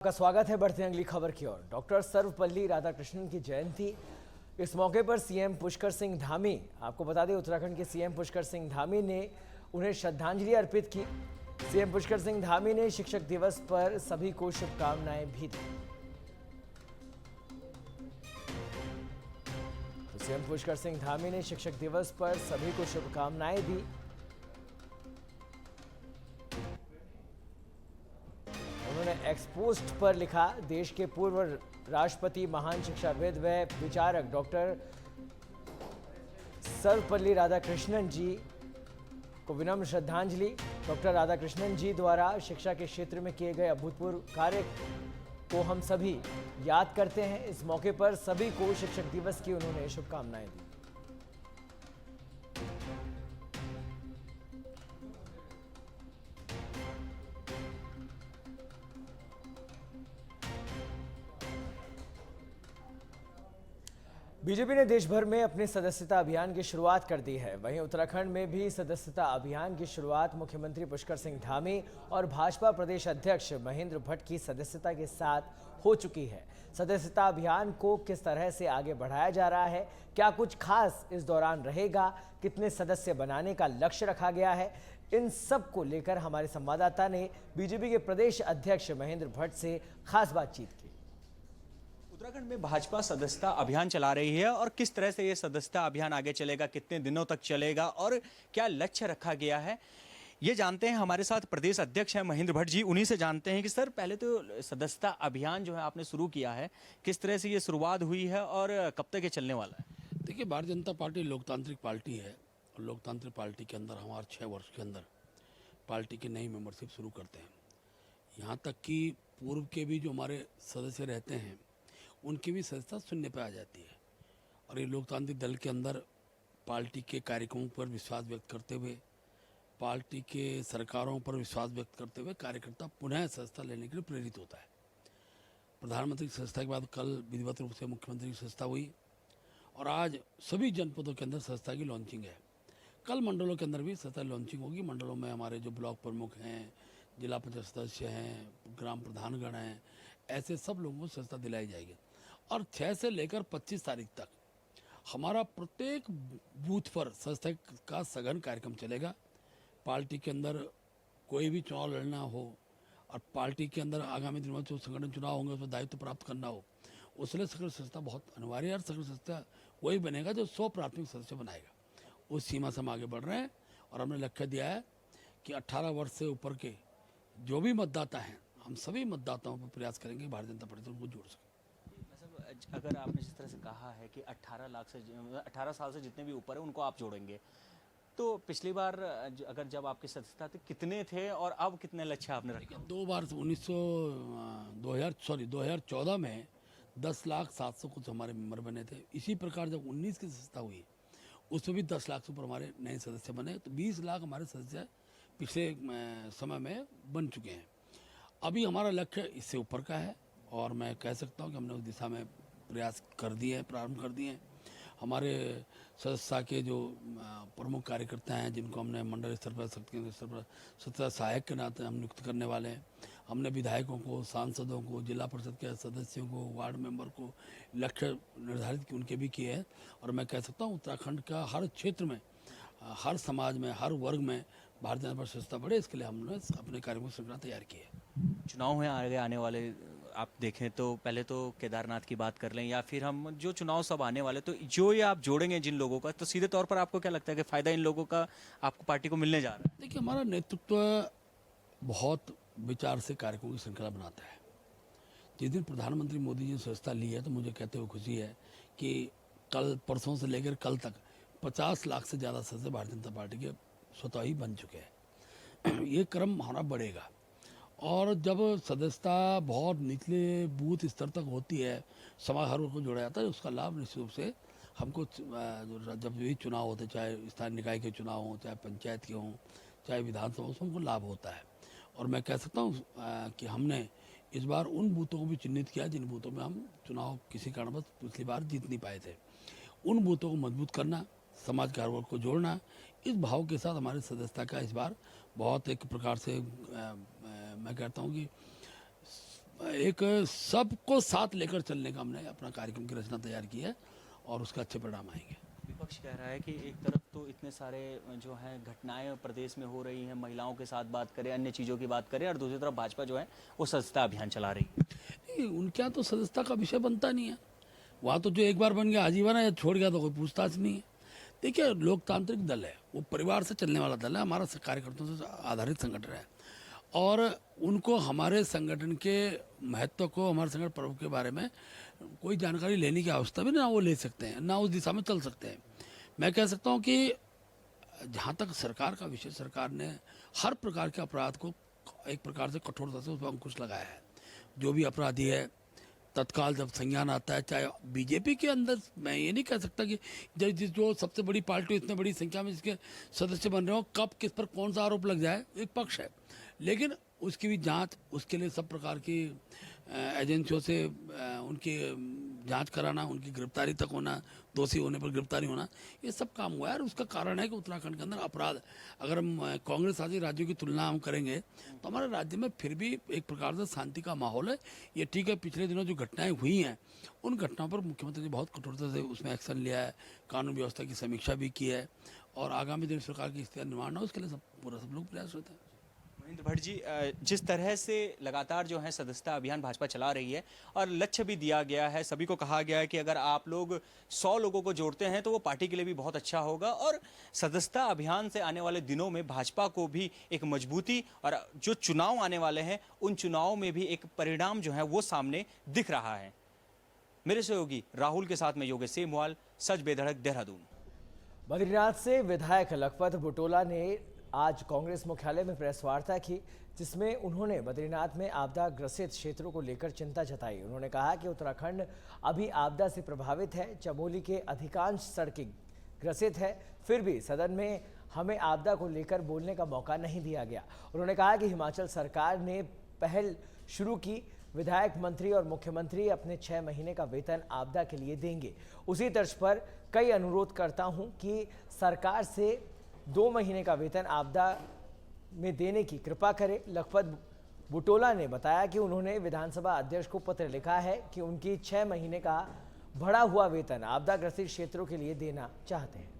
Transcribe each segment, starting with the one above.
आपका स्वागत है। बढ़ते हैं अगली खबर की ओर। डॉक्टर सर्वपल्ली राधाकृष्णन की जयंती, इस मौके पर सीएम पुष्कर सिंह धामी, आपको बता दें उत्तराखंड के सीएम पुष्कर सिंह धामी ने उन्हें श्रद्धांजलि अर्पित की। सीएम पुष्कर सिंह धामी ने शिक्षक दिवस पर सभी को शुभकामनाएं भी दी। तो सीएम पुष्कर सिंह धामी ने शिक्षक दिवस पर सभी को शुभकामनाएं दी। उन्होंने एक्स पोस्ट पर लिखा, देश के पूर्व राष्ट्रपति, महान शिक्षाविद व विचारक डॉक्टर सर्वपल्ली राधाकृष्णन जी को विनम्र श्रद्धांजलि। डॉक्टर राधाकृष्णन जी द्वारा शिक्षा के क्षेत्र में किए गए अभूतपूर्व कार्य को हम सभी याद करते हैं। इस मौके पर सभी को शिक्षक दिवस की उन्होंने शुभकामनाएं दी। बीजेपी ने देश भर में अपने सदस्यता अभियान की शुरुआत कर दी है। वहीं उत्तराखंड में भी सदस्यता अभियान की शुरुआत मुख्यमंत्री पुष्कर सिंह धामी और भाजपा प्रदेश अध्यक्ष महेंद्र भट्ट की सदस्यता के साथ हो चुकी है। सदस्यता अभियान को किस तरह से आगे बढ़ाया जा रहा है, क्या कुछ खास इस दौरान रहेगा, कितने सदस्य बनाने का लक्ष्य रखा गया है, इन सब को लेकर हमारे संवाददाता ने बीजेपी के प्रदेश अध्यक्ष महेंद्र भट्ट से खास बातचीत की। उत्तराखंड में भाजपा सदस्यता अभियान चला रही है और किस तरह से ये सदस्यता अभियान आगे चलेगा, कितने दिनों तक चलेगा और क्या लक्ष्य रखा गया है, ये जानते हैं। हमारे साथ प्रदेश अध्यक्ष हैं महेंद्र भट्ट जी। उन्हीं से जानते हैं कि सर, पहले तो सदस्यता अभियान जो है आपने शुरू किया है, किस तरह से ये शुरुआत हुई है और कब तक ये चलने वाला है? देखिए, भारतीय जनता पार्टी लोकतांत्रिक पार्टी है और लोकतांत्रिक पार्टी के अंदर हमारे 6 वर्ष के अंदर पार्टी की नई मेंबरशिप शुरू करते हैं। यहाँ तक कि पूर्व के भी जो हमारे सदस्य रहते हैं उनकी भी सदस्यता शून्य पर आ जाती है। और ये लोकतांत्रिक दल के अंदर पार्टी के कार्यक्रमों पर विश्वास व्यक्त करते हुए, पार्टी के सरकारों पर विश्वास व्यक्त करते हुए कार्यकर्ता पुनः सदस्यता लेने के लिए प्रेरित होता है। प्रधानमंत्री की सदस्यता के बाद कल विधिवत रूप से मुख्यमंत्री की सदस्यता हुई और आज सभी जनपदों के अंदर सदस्यता की लॉन्चिंग है। कल मंडलों के अंदर भी सदस्यता लॉन्चिंग होगी। मंडलों में हमारे जो ब्लॉक प्रमुख हैं, जिला पंचायत सदस्य हैं, ग्राम प्रधानगण हैं, ऐसे सब लोगों को सदस्यता दिलाई जाएगी। और 6 से लेकर 25 तारीख तक हमारा प्रत्येक बूथ पर सदस्यता का सघन कार्यक्रम चलेगा। पार्टी के अंदर कोई भी चुनाव लड़ना हो और पार्टी के अंदर आगामी दिनों में जो संगठन चुनाव होंगे उसमें दायित्व प्राप्त करना हो, उसके लिए सक्रिय सदस्यता बहुत अनिवार्य है। और सक्रिय सदस्यता वही बनेगा जो 100 प्राथमिक सदस्य बनाएगा। उस सीमा से हम आगे बढ़ रहे हैं और हमने लक्ष्य दिया है कि 18 वर्ष से ऊपर के जो भी मतदाता हैं, हम सभी मतदाताओं पर प्रयास करेंगे भारतीय जनता पार्टी से उनको जोड़ सकें। अगर आपने जिस तरह से कहा है कि 18 साल से जितने भी ऊपर है उनको आप जोड़ेंगे, तो पिछली बार अगर जब आपकी सदस्यता थी कितने थे और अब कितने लक्ष्य आपने रखे? 2 बार 2014 में 10,07,000 कुछ हमारे मेंबर बने थे। इसी प्रकार जब 19 की सदस्यता हुई उसमें भी 10 लाख से ऊपर हमारे नए सदस्य बने। तो 20 लाख हमारे सदस्य पिछले समय में बन चुके हैं। अभी हमारा लक्ष्य इससे ऊपर का है और मैं कह सकता हूँ कि हमने उस दिशा में प्रयास कर दिए हैं, प्रारंभ कर दिए हैं। हमारे सदस्यता के जो प्रमुख कार्यकर्ता हैं, जिनको हमने मंडल स्तर पर, शक्ति स्तर पर सदस्यता सहायक के नाते हम नियुक्त करने वाले हैं। हमने विधायकों को, सांसदों को, जिला परिषद के सदस्यों को, वार्ड मेंबर को लक्ष्य निर्धारित उनके भी किए हैं। और मैं कह सकता हूँ उत्तराखंड का हर क्षेत्र में, हर समाज में, हर वर्ग में भारतीय जनता पार्टी सदस्यता बढ़े, इसके लिए हमने अपने कार्यक्रम की श्रृंखला तैयार की है। चुनाव है आगे आने वाले, आप देखें तो पहले तो केदारनाथ की बात कर लें या फिर हम जो चुनाव सब आने वाले, तो जो ये आप जोड़ेंगे जिन लोगों का, तो सीधे तौर पर आपको क्या लगता है कि फायदा इन लोगों का आपको पार्टी को मिलने जा रहा है? देखिए, हमारा नेतृत्व बहुत विचार से कार्यक्रमों की श्रृंखला बनाता है। जिस दिन प्रधानमंत्री मोदी जी ने सदस्यता ली है तो मुझे कहते हुए खुशी है कि कल परसों से लेकर कल तक 50 लाख से ज़्यादा सदस्य भारतीय जनता पार्टी के स्वतः ही बन चुके हैं। ये क्रम हमारा बढ़ेगा और जब सदस्यता बहुत निचले बूथ स्तर तक होती है, समाज हर वर्ग को जोड़ा जाता है, उसका लाभ निश्चित रूप से हमको जब भी चुनाव होते, चाहे स्थानीय निकाय के चुनाव हों, चाहे पंचायत के हों, चाहे विधानसभा, उसमें हमको लाभ होता है। और मैं कह सकता हूँ कि हमने इस बार उन बूथों को भी चिन्हित किया जिन बूथों में हम चुनाव किसी कारणवश पिछली बार जीत नहीं पाए थे। उन बूथों को मजबूत करना, समाज के हर वर्ग को जोड़ना, इस भाव के साथ हमारी सदस्यता का इस बार बहुत एक प्रकार से मैं कहता हूँ कि एक सबको साथ लेकर चलने का हमने अपना कार्यक्रम की रचना तैयार की है और उसका अच्छे परिणाम आएंगे। विपक्ष कह रहा है कि एक तरफ तो इतने सारे जो हैं घटनाएं प्रदेश में हो रही हैं, महिलाओं के साथ बात करें, अन्य चीज़ों की बात करें, और दूसरी तरफ भाजपा जो है वो सदस्यता अभियान चला रही है। नहीं, उनके यहाँ तो सदस्यता का विषय बनता नहीं है। वहाँ तो जो एक बार बन गया आजीवन है, या छोड़ गया तो कोई पूछताछ नहीं है। देखिए, लोकतांत्रिक दल है, वो परिवार से चलने वाला दल है, हमारा कार्यकर्ताओं से आधारित संगठन है और उनको हमारे संगठन के महत्व को, हमारे संगठन पर्व के बारे में कोई जानकारी लेने की आवश्यकता भी ना वो ले सकते हैं, ना उस दिशा में चल सकते हैं। मैं कह सकता हूँ कि जहाँ तक सरकार का विषय, सरकार ने हर प्रकार के अपराध को एक प्रकार से कठोरता से उस पर अंकुश लगाया है। जो भी अपराधी है तत्काल जब संज्ञान आता है, चाहे बीजेपी के अंदर, मैं ये नहीं कह सकता कि जो सबसे बड़ी पार्टी इतने बड़ी संख्या में जिसके सदस्य बन रहे हो, कब किस पर कौन सा आरोप लग जाए, एक पक्ष है, लेकिन उसकी भी जांच, उसके लिए सब प्रकार की एजेंसियों से उनकी जांच कराना, उनकी गिरफ्तारी तक होना, दोषी होने पर गिरफ्तारी होना, ये सब काम हुआ है। और उसका कारण है कि उत्तराखंड के अंदर अपराध, अगर हम कांग्रेस शासित राज्यों की तुलना हम करेंगे तो हमारे राज्य में फिर भी एक प्रकार से शांति का माहौल है। ये ठीक है, पिछले दिनों जो घटनाएं हुई हैं उन घटनाओं पर मुख्यमंत्री ने बहुत कठोरता से उसमें एक्शन लिया है, कानून व्यवस्था की समीक्षा भी की है और आगामी दिन सरकार की स्थिति निर्माण हो उसके लिए सब लोग प्रयास होते हैं। महेंद्र भट्ट जी, जिस तरह से लगातार जो है सदस्यता अभियान भाजपा चला रही है और लक्ष्य भी दिया गया है, सभी को कहा गया है कि अगर आप लोग 100 लोगों को जोड़ते हैं तो वो पार्टी के लिए भी बहुत अच्छा होगा, और सदस्यता अभियान से आने वाले दिनों में भाजपा को भी एक मजबूती, और जो चुनाव आने वाले हैं उन चुनाव में भी एक परिणाम जो है वो सामने दिख रहा है। मेरे सहयोगी राहुल के साथ में योगेश सेमवाल, सच बेधड़क, देहरादून। बद्रीनाथ से विधायक लखपत बुटोला ने आज कांग्रेस मुख्यालय में प्रेस वार्ता की, जिसमें उन्होंने बद्रीनाथ में आपदा ग्रसित क्षेत्रों को लेकर चिंता जताई। उन्होंने कहा कि उत्तराखंड अभी आपदा से प्रभावित है, चमोली के अधिकांश सड़कें ग्रसित है, फिर भी सदन में हमें आपदा को लेकर बोलने का मौका नहीं दिया गया। उन्होंने कहा कि हिमाचल सरकार ने पहल शुरू की, विधायक, मंत्री और मुख्यमंत्री अपने 6 महीने का वेतन आपदा के लिए देंगे। उसी तर्ज पर कई अनुरोध करता हूं कि सरकार से 2 महीने का वेतन आपदा में देने की कृपा करें। लखपत बुटोला ने बताया कि उन्होंने विधानसभा अध्यक्ष को पत्र लिखा है कि उनकी 6 महीने का बढ़ा हुआ वेतन आपदा ग्रसित क्षेत्रों के लिए देना चाहते हैं।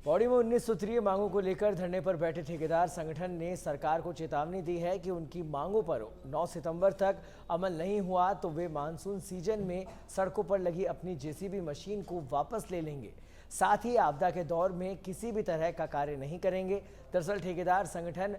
पौड़ी में 19 सूत्रीय मांगों को लेकर धरने पर बैठे ठेकेदार संगठन ने सरकार को चेतावनी दी है कि उनकी मांगों पर 9 सितंबर तक अमल नहीं हुआ तो वे मानसून सीजन में सड़कों पर लगी अपनी जेसीबी मशीन को वापस ले लेंगे। साथ ही आपदा के दौर में किसी भी तरह का कार्य नहीं करेंगे। दरअसल ठेकेदार संगठन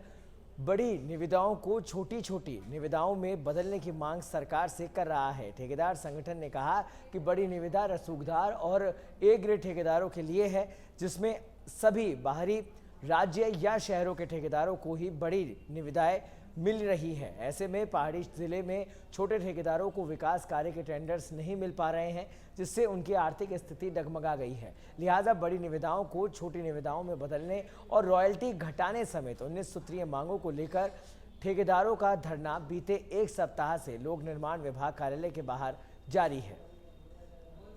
बड़ी निविदाओं को छोटी छोटी निविदाओं में बदलने की मांग सरकार से कर रहा है। ठेकेदार संगठन ने कहा कि बड़ी निविदा रसूखदार और ए ग्रेड ठेकेदारों के लिए है, जिसमें सभी बाहरी राज्य या शहरों के ठेकेदारों को ही बड़ी निविदाएं मिल रही है। ऐसे में पहाड़ी जिले में छोटे ठेकेदारों को विकास कार्य के टेंडर्स नहीं मिल पा रहे हैं, जिससे उनकी आर्थिक स्थिति डगमगा गई है। लिहाजा बड़ी निविदाओं को छोटी निविदाओं में बदलने और रॉयल्टी घटाने समेत 19 सूत्रीय मांगों को लेकर ठेकेदारों का धरना बीते 1 सप्ताह से लोक निर्माण विभाग कार्यालय के बाहर जारी है।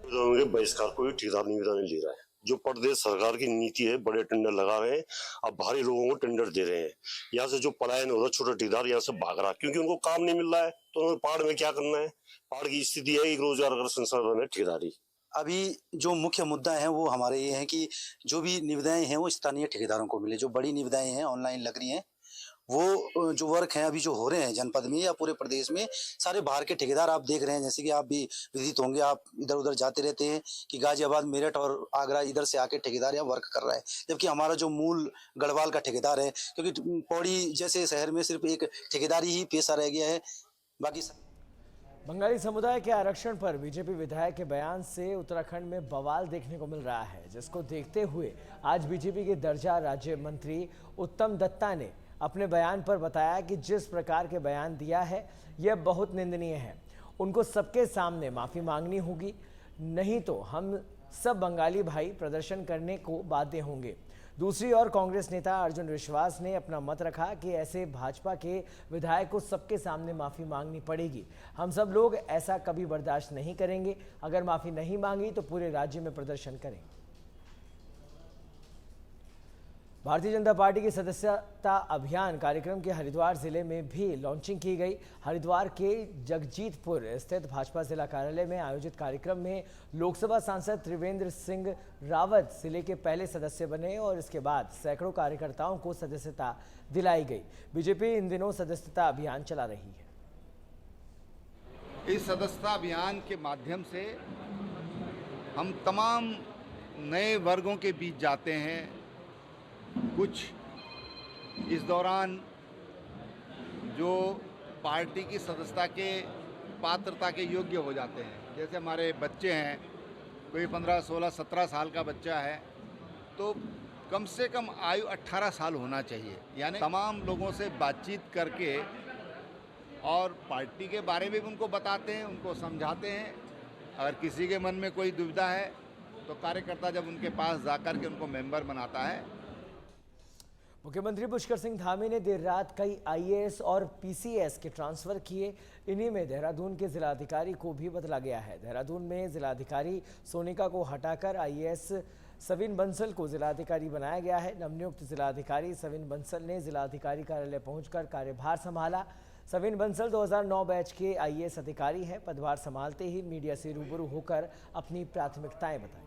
बहिष्कार को ठेकेदार निविदा नहीं ले रहा है। जो प्रदेश सरकार की नीति है, बड़े टेंडर लगा रहे हैं, अब भारी लोगों को टेंडर दे रहे हैं। यहाँ से जो पलायन हो रहा है, छोटा ठेकेदार यहाँ से भाग रहा है क्योंकि उनको काम नहीं मिल रहा है। तो उन्होंने पहाड़ में क्या करना है, पहाड़ की स्थिति है, एक रोजगार का संसाधन है ठेकेदारी। अभी जो मुख्य मुद्दा है वो हमारे ये है कि जो भी निविदाएं हैं वो स्थानीय ठेकेदारों को मिले। जो बड़ी निविदाएं हैं ऑनलाइन लग रही हैं, वो जो वर्क हैं अभी जो हो रहे हैं जनपद में या पूरे प्रदेश में, सारे बाहर के ठेकेदार आप देख रहे हैं। जैसे कि आप भी विदित होंगे, आप इधर उधर जाते रहते हैं कि गाजियाबाद, मेरठ और आगरा, इधर से आके ठेकेदार यहाँ वर्क कर रहा है। जबकि हमारा जो मूल गढ़वाल का ठेकेदार है, क्योंकि पौड़ी जैसे शहर में सिर्फ एक ठेकेदारी ही पेशा रह गया है, बाकी बंगाली समुदाय के आरक्षण पर बीजेपी विधायक के बयान से उत्तराखंड में बवाल देखने को मिल रहा है, जिसको देखते हुए आज बीजेपी के दर्जा राज्य मंत्री उत्तम दत्ता ने अपने बयान पर बताया कि जिस प्रकार के बयान दिया है यह बहुत निंदनीय है। उनको सबके सामने माफ़ी मांगनी होगी, नहीं तो हम सब बंगाली भाई प्रदर्शन करने को बाध्य होंगे। दूसरी ओर कांग्रेस नेता अर्जुन विश्वास ने अपना मत रखा कि ऐसे भाजपा के विधायक को सबके सामने माफ़ी मांगनी पड़ेगी। हम सब लोग ऐसा कभी बर्दाश्त नहीं करेंगे। अगर माफ़ी नहीं मांगी तो पूरे राज्य में प्रदर्शन करेंगे। भारतीय जनता पार्टी की सदस्यता अभियान कार्यक्रम के हरिद्वार जिले में भी लॉन्चिंग की गई। हरिद्वार के जगजीतपुर स्थित भाजपा जिला कार्यालय में आयोजित कार्यक्रम में लोकसभा सांसद त्रिवेंद्र सिंह रावत जिले के पहले सदस्य बने और इसके बाद सैकड़ों कार्यकर्ताओं को सदस्यता दिलाई गई। बीजेपी इन दिनों सदस्यता अभियान चला रही है। इस सदस्यता अभियान के माध्यम से हम तमाम नए वर्गों के बीच जाते हैं। कुछ इस दौरान जो पार्टी की सदस्यता के पात्रता के योग्य हो जाते हैं, जैसे हमारे बच्चे हैं, कोई 15, 16, 17 साल का बच्चा है तो कम से कम आयु 18 साल होना चाहिए। यानी तमाम लोगों से बातचीत करके और पार्टी के बारे में भी उनको बताते हैं, उनको समझाते हैं। अगर किसी के मन में कोई दुविधा है तो कार्यकर्ता जब उनके पास जाकर के उनको मेंबर बनाता है। मुख्यमंत्री पुष्कर सिंह धामी ने देर रात कई आईएएस और पीसीएस के ट्रांसफर किए। इन्हीं में देहरादून के जिलाधिकारी को भी बदला गया है। देहरादून में जिलाधिकारी सोनिका को हटाकर आईएएस सविन बंसल को जिलाधिकारी बनाया गया है। नवनियुक्त जिलाधिकारी सविन बंसल ने जिलाधिकारी कार्यालय पहुंचकर कार्यभार संभाला। सविन बंसल 2009 बैच के आईएएस अधिकारी हैं। पदभार संभालते ही मीडिया से रूबरू होकर अपनी प्राथमिकताएं बताई।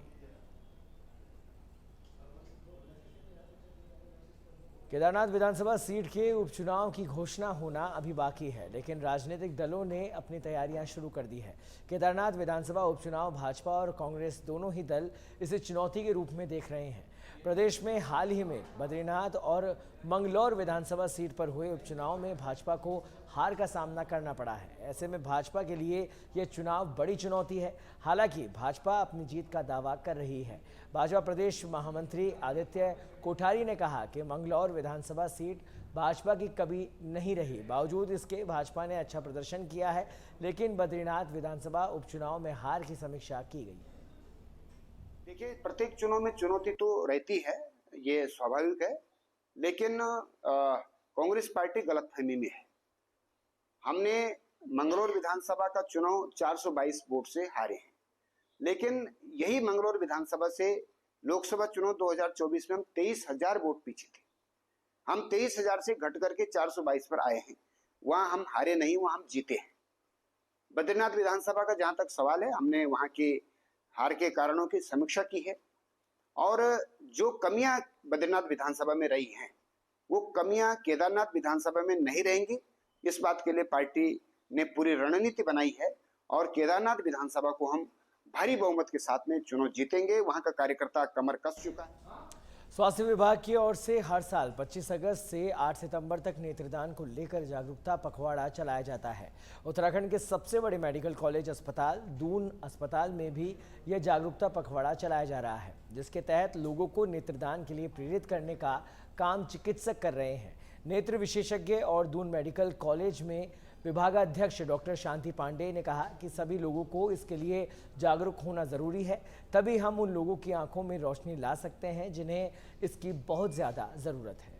केदारनाथ विधानसभा सीट के उपचुनाव की घोषणा होना अभी बाकी है, लेकिन राजनीतिक दलों ने अपनी तैयारियां शुरू कर दी है। केदारनाथ विधानसभा उपचुनाव भाजपा और कांग्रेस दोनों ही दल इसे चुनौती के रूप में देख रहे हैं। प्रदेश में हाल ही में बद्रीनाथ और मंगलौर विधानसभा सीट पर हुए उपचुनाव में भाजपा को हार का सामना करना पड़ा है। ऐसे में भाजपा के लिए यह चुनाव बड़ी चुनौती है। हालांकि भाजपा अपनी जीत का दावा कर रही है। भाजपा प्रदेश महामंत्री आदित्य कोठारी ने कहा कि मंगलौर विधानसभा सीट भाजपा की कभी नहीं रही। बावजूद इसके भाजपा ने अच्छा प्रदर्शन किया है, लेकिन बद्रीनाथ विधानसभा उपचुनाव में हार की समीक्षा की गई। देखिए, प्रत्येक चुनाव में चुनौती तो रहती है, ये स्वाभाविक है, लेकिन कांग्रेस पार्टी गलतफहमी में है। हमने मंगलौर विधानसभा का चुनाव 422 वोट से हारे हैं, लेकिन यही मंगलौर विधानसभा से लोकसभा चुनाव 2024 में हम 23,000 वोट पीछे थे। हम 23,000 से घट करके 422 पर आए हैं। वहां हम हारे नहीं, वहां हम जीते हैं। बद्रीनाथ विधानसभा का जहां तक सवाल है, हमने वहां के हार के कारणों की समीक्षा की है और जो कमियां बद्रीनाथ विधानसभा में रही हैं वो कमियां केदारनाथ विधानसभा में नहीं रहेंगी। इस बात के लिए पार्टी ने पूरी रणनीति बनाई है और केदारनाथ विधानसभा को हम भारी बहुमत के साथ में चुनाव जीतेंगे। वहां का कार्यकर्ता कमर कस चुका है। स्वास्थ्य विभाग की ओर से हर साल 25 अगस्त से 8 सितंबर तक नेत्रदान को लेकर जागरूकता पखवाड़ा चलाया जाता है। उत्तराखंड के सबसे बड़े मेडिकल कॉलेज अस्पताल दून अस्पताल में भी यह जागरूकता पखवाड़ा चलाया जा रहा है, जिसके तहत लोगों को नेत्रदान के लिए प्रेरित करने का काम चिकित्सक कर रहे हैं। नेत्र विशेषज्ञ और दून मेडिकल कॉलेज में विभागाध्यक्ष डॉक्टर शांति पांडे ने कहा कि सभी लोगों को इसके लिए जागरूक होना जरूरी है, तभी हम उन लोगों की आंखों में रोशनी ला सकते हैं जिन्हें इसकी बहुत ज़्यादा ज़रूरत है।